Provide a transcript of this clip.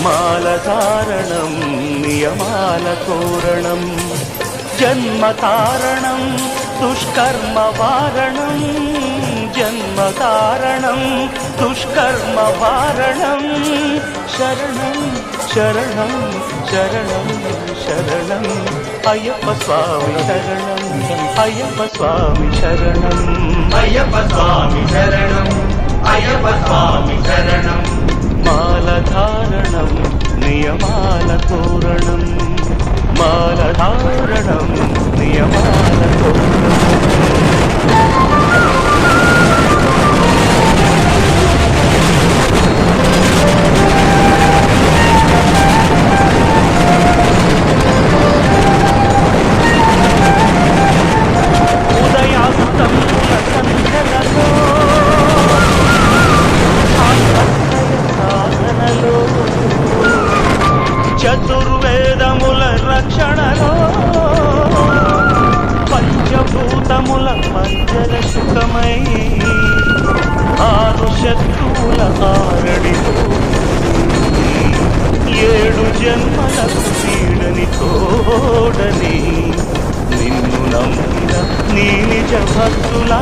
మాలధారణం నియమాల తోరణం జన్మకారణం దుష్కర్మ వారణం జన్మకారణం దుష్కర్మ వారణం శరణం శరణం శరణం శరణం అయ్యప్ప స్వామి శరణం అయ్యప్ప స్వామి శరణం అయ్యప్ప స్వామి శరణం అయ్యప్ప స్వామి శరణం మాలధారణం నియమాల తోరణం మాలధారణం నియమాల తోరణం చతుర్వేదముల రక్షణలో పంచభూతముల పంచర సుఖమై ఆరు శత్రువుల ఆరడితో ఏడు జన్మలకు పీడని తోడని నిన్ను నమ్మిన నీ నిజ భక్తులా